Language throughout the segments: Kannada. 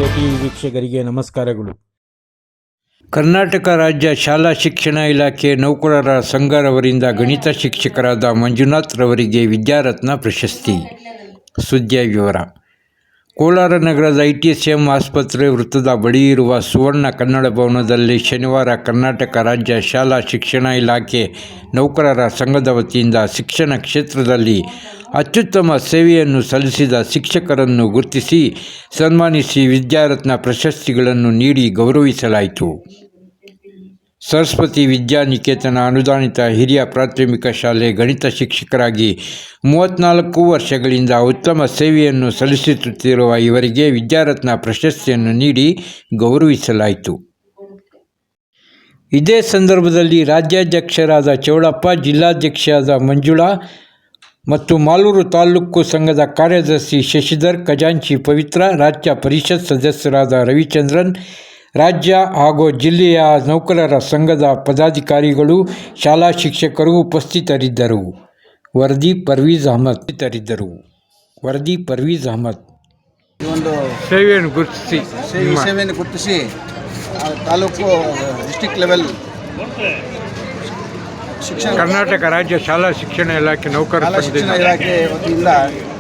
ಜ್ಯೋತಿ ವೀಕ್ಷಕರಿಗೆ ನಮಸ್ಕಾರಗಳು. ಕರ್ನಾಟಕ ರಾಜ್ಯ ಶಾಲಾ ಶಿಕ್ಷಣ ಇಲಾಖೆ ನೌಕರರ ಸಂಘರವರಿಂದ ಗಣಿತ ಶಿಕ್ಷಕರಾದ ಮಂಜುನಾಥ್ ರವರಿಗೆ ವಿದ್ಯಾರತ್ನ ಪ್ರಶಸ್ತಿ. ಸುದ್ದಿಯ ವಿವರ. ಕೋಲಾರ ನಗರದ ITSM ಆಸ್ಪತ್ರೆ ವೃತ್ತದ ಬಳಿ ಇರುವ ಸುವರ್ಣ ಕನ್ನಡ ಭವನದಲ್ಲಿ ಶನಿವಾರ ಕರ್ನಾಟಕ ರಾಜ್ಯ ಶಾಲಾ ಶಿಕ್ಷಣ ಇಲಾಖೆ ನೌಕರರ ಸಂಘದ ವತಿಯಿಂದ ಶಿಕ್ಷಣ ಕ್ಷೇತ್ರದಲ್ಲಿ ಅತ್ಯುತ್ತಮ ಸೇವೆಯನ್ನು ಸಲ್ಲಿಸಿದ ಶಿಕ್ಷಕರನ್ನು ಗುರುತಿಸಿ ಸನ್ಮಾನಿಸಿ ವಿದ್ಯಾರತ್ನ ಪ್ರಶಸ್ತಿಗಳನ್ನು ನೀಡಿ ಗೌರವಿಸಲಾಯಿತು. ಸರಸ್ವತಿ ವಿದ್ಯಾನಿಕೇತನ ಅನುದಾನಿತ ಹಿರಿಯ ಪ್ರಾಥಮಿಕ ಶಾಲೆ ಗಣಿತ ಶಿಕ್ಷಕರಾಗಿ 34 ವರ್ಷಗಳಿಂದ ಉತ್ತಮ ಸೇವೆಯನ್ನು ಸಲ್ಲಿಸುತ್ತಿರುವ ಇವರಿಗೆ ವಿದ್ಯಾರತ್ನ ಪ್ರಶಸ್ತಿಯನ್ನು ನೀಡಿ ಗೌರವಿಸಲಾಯಿತು. ಇದೇ ಸಂದರ್ಭದಲ್ಲಿ ರಾಜ್ಯಾಧ್ಯಕ್ಷರಾದ ಚೌಡಪ್ಪ, ಜಿಲ್ಲಾಧ್ಯಕ್ಷರಾದ ಮಂಜುಳಾ ಮತ್ತು ಮಾಲೂರು ತಾಲೂಕು ಸಂಘದ ಕಾರ್ಯದರ್ಶಿ ಶಶಿಧರ್, ಖಜಾಂಚಿ ಪವಿತ್ರ, ರಾಜ್ಯ ಪರಿಷತ್ ಸದಸ್ಯರಾದ ರವಿಚಂದ್ರನ್, ರಾಜ್ಯ ಹಾಗೂ ಜಿಲ್ಲೆಯ ನೌಕರರ ಸಂಘದ ಪದಾಧಿಕಾರಿಗಳು, ಶಾಲಾ ಶಿಕ್ಷಕರು ಉಪಸ್ಥಿತರಿದ್ದರು. ವರದಿ ಪರ್ವೀಜ್ ಅಹಮದ್. ಈ ಒಂದು ಸೇವೆಯನ್ನು ಗುರುತಿಸಿ ತಾಲೂಕು ಡಿಸ್ಟಿಕ್ ಲೆವೆಲ್ ಶಿಕ್ಷಣ ಕರ್ನಾಟಕ ರಾಜ್ಯ ಶಾಲಾ ಶಿಕ್ಷಣ ಇಲಾಖೆ ನೌಕರರ ಶಿಕ್ಷಣ ಇಲಾಖೆ ವತಿಯಿಂದ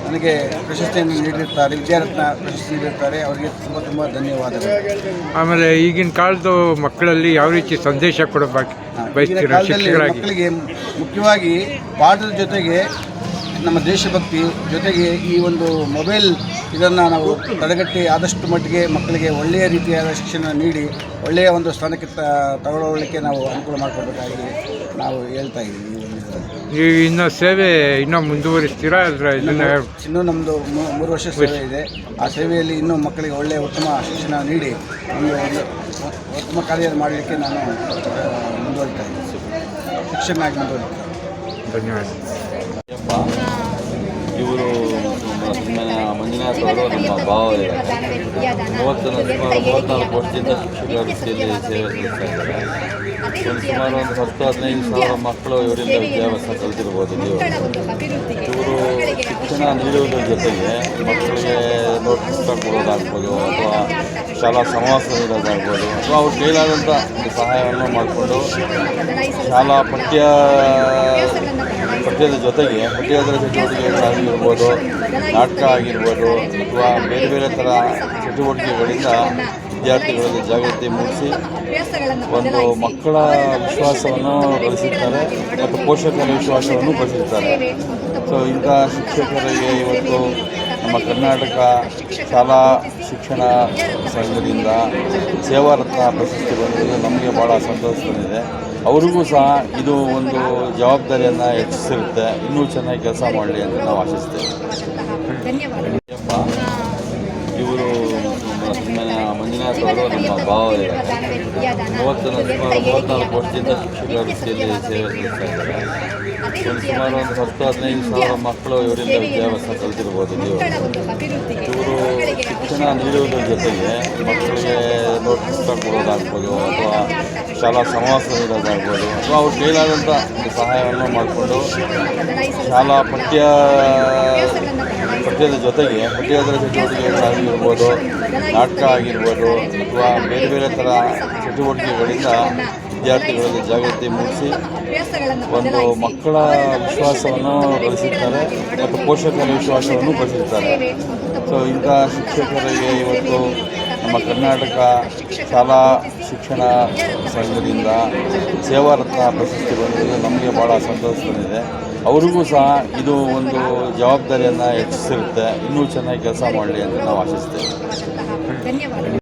ನನಗೆ ಪ್ರಶಸ್ತಿಯನ್ನು ನೀಡಿರುತ್ತಾರೆ, ವಿದ್ಯಾರತ್ನ ಪ್ರಶಸ್ತಿ ನೀಡಿರುತ್ತಾರೆ. ಅವರಿಗೆ ತುಂಬ ಧನ್ಯವಾದಗಳು. ಆಮೇಲೆ ಈಗಿನ ಕಾಲದ ಮಕ್ಕಳಲ್ಲಿ ಯಾವ ರೀತಿ ಸಂದೇಶ ಕೊಡಬೇಕು ಬಯಸ್ತೀರಾ ಶಿಕ್ಷಕರಾಗಿ? ಮಕ್ಕಳಿಗೆ ಮುಖ್ಯವಾಗಿ ಪಾಠದ ಜೊತೆಗೆ ನಮ್ಮ ದೇಶಭಕ್ತಿ ಜೊತೆಗೆ ಈ ಒಂದು ಮೊಬೈಲ್ ಇದನ್ನು ನಾವು ತಡೆಗಟ್ಟಿ ಆದಷ್ಟು ಮಟ್ಟಿಗೆ ಮಕ್ಕಳಿಗೆ ಒಳ್ಳೆಯ ರೀತಿಯಾದ ಶಿಕ್ಷಣ ನೀಡಿ ಒಳ್ಳೆಯ ಒಂದು ಸ್ಥಾನಕ್ಕೆ ತಗೊಳ್ಳಲಿಕ್ಕೆ ನಾವು ಅನುಕೂಲ ಮಾಡಿಕೊಡ್ಬೇಕಾಗಿ ನಾವು ಹೇಳ್ತಾ ಇದ್ದೀವಿ. ಇನ್ನು ಸೇವೆ ಇನ್ನೂ ಮುಂದುವರಿಸ್ತೀರಾ? ಇನ್ನೂ ನಮ್ಮದು 3 ವರ್ಷ ಸೇವೆ ಇದೆ. ಆ ಸೇವೆಯಲ್ಲಿ ಇನ್ನೂ ಮಕ್ಕಳಿಗೆ ಒಳ್ಳೆಯ ಉತ್ತಮ ಶಿಕ್ಷಣ ನೀಡಿ ಒಂದು ಉತ್ತಮ ಕಾರ್ಯ ಮಾಡಲಿಕ್ಕೆ ನಾನು ಮುಂದುವರಿತಾ ಇದ್ದೀನಿ, ಶಿಕ್ಷಕನಾಗಿ ಮುಂದುವರಿತಾ ಇದ್ದೀನಿ. ಧನ್ಯವಾದ. ಇವರು ಮಂಜುನಾಥ್ ಅವರು ನಮ್ಮ ಭಾವ. 34 ವರ್ಷದಿಂದ ಶಿಕ್ಷಕ ವೃತ್ತಿಯಲ್ಲಿ ಸೇವೆ ಸಲ್ಲಿಸ್ತಾ ಇದ್ದಾರೆ. ಸುಮಾರು 10-15 ಸಾವಿರ ಮಕ್ಕಳು ಇವರಿಂದ ವಿದ್ಯಾಭ್ಯಾಸ ಕಲಿತಿರ್ಬೋದು. ಇವರು ಶಿಕ್ಷಣ ನೀಡುವುದರ ಜೊತೆಗೆ ಮಕ್ಕಳಿಗೆ ನೋಟ್ ಪುಸ್ತಕ ಕೊಡೋದಾಗ್ಬೋದು ಅಥವಾ ಶಾಲಾ ಸಮಾವೇಶ ನೀಡೋದಾಗ್ಬೋದು ಅಥವಾ ಅವ್ರ ಕೈಲಾದಂಥ ಸಹಾಯವನ್ನು ಮಾಡಿಕೊಂಡು ಶಾಲಾ ಪಠ್ಯದ ಜೊತೆಗೆ ಪಠ್ಯೇತರ ಚಟುವಟಿಕೆಗಳಾಗಿರ್ಬೋದು, ನಾಟಕ ಆಗಿರ್ಬೋದು ಅಥವಾ ಬೇರೆ ಬೇರೆ ಥರ ಚಟುವಟಿಕೆಗಳಿಂದ ವಿದ್ಯಾರ್ಥಿಗಳಲ್ಲಿ ಜಾಗೃತಿ ಮೂಡಿಸಿ ಒಂದು ಮಕ್ಕಳ ವಿಶ್ವಾಸವನ್ನು ಗಳಿಸಿರ್ತಾರೆ ಮತ್ತು ಪೋಷಕರ ವಿಶ್ವಾಸವನ್ನು ಗಳಿಸಿರ್ತಾರೆ. ಸೊ ಇಂಥ ಶಿಕ್ಷಕರಿಗೆ ಇವತ್ತು ನಮ್ಮ ಕರ್ನಾಟಕ ಶಾಲಾ ಶಿಕ್ಷಣ ಸಂಘದಿಂದ ಸೇವಾರತ್ನ ಪ್ರಶಸ್ತಿ ಬಂದಿದ್ದು ನಮಗೆ ಭಾಳ ಸಂತೋಷ ತಂದಿದೆ. ಅವರಿಗೂ ಸಹ ಇದು ಒಂದು ಜವಾಬ್ದಾರಿಯನ್ನು ಹೆಚ್ಚಿಸಿರುತ್ತೆ. ಇನ್ನೂ ಚೆನ್ನಾಗಿ ಕೆಲಸ ಮಾಡಲಿ ಅಂತ ನಾವು ಆಶಿಸ್ತೇವೆ. ಇವರು ಮಂಜುನಾಥ್ ಅವರು ನಮ್ಮ ಭಾವ. 34 ವರ್ಷದಿಂದ ಶಿಕ್ಷಕ ವೃತ್ತಿಯಲ್ಲಿ ಸೇವೆ ಸಲ್ಲಿಸ್ತಾ ಇದ್ದಾರೆ. ಸುಮಾರು 10-15 ಸಾವಿರ ಮಕ್ಕಳು ಇವರಿಂದ ವಿದ್ಯಾಭ್ಯಾಸ ಕಲಿತಿರ್ಬೋದು. ಇವರು ಶಿಕ್ಷಣ ನೀಡುವುದರ ಜೊತೆಗೆ ಮಕ್ಕಳಿಗೆ ನೋಟ್ ಪುಸ್ತಕ ಕೊಡೋದಾಗ್ಬೋದು ಅಥವಾ ಶಾಲಾ ಸಮಾವೇಶ ನೀಡೋದಾಗ್ಬೋದು ಅಥವಾ ಅವ್ರ ಕೈಲಾದಂಥ ಸಹಾಯವನ್ನು ಮಾಡಿಕೊಂಡು ಶಾಲಾ ಪಠ್ಯದ ಜೊತೆಗೆ ಪಠ್ಯೇತರ ಚಟುವಟಿಕೆಗಳಾಗಿರ್ಬೋದು, ನಾಟಕ ಆಗಿರ್ಬೋದು ಅಥವಾ ಬೇರೆ ಬೇರೆ ಥರ ಚಟುವಟಿಕೆಗಳಿಂದ ವಿದ್ಯಾರ್ಥಿಗಳಲ್ಲಿ ಜಾಗೃತಿ ಮೂಡಿಸಿ ಒಂದು ಮಕ್ಕಳ ವಿಶ್ವಾಸವನ್ನು ಗಳಿಸಿರ್ತಾರೆ ಮತ್ತು ಪೋಷಕರ ವಿಶ್ವಾಸವನ್ನು ಗಳಿಸಿರ್ತಾರೆ. ಸೊ ಇಂಥ ಶಿಕ್ಷಕರಿಗೆ ಇವತ್ತು ನಮ್ಮ ಕರ್ನಾಟಕ ಶಾಲಾ ಶಿಕ್ಷಣ ಸಂಘದಿಂದ ಸೇವಾರತ್ನ ಪ್ರಶಸ್ತಿ ಬಂದಿದ್ದು ನಮಗೆ ಭಾಳ ಸಂತೋಷ ತಂದಿದೆ. ಅವರಿಗೂ ಸಹ ಇದು ಒಂದು ಜವಾಬ್ದಾರಿಯನ್ನು ಹೆಚ್ಚಿಸಿರುತ್ತೆ. ಇನ್ನೂ ಚೆನ್ನಾಗಿ ಕೆಲಸ ಮಾಡಲಿ ಅಂತ ನಾವು ಆಶಿಸ್ತೇವೆ.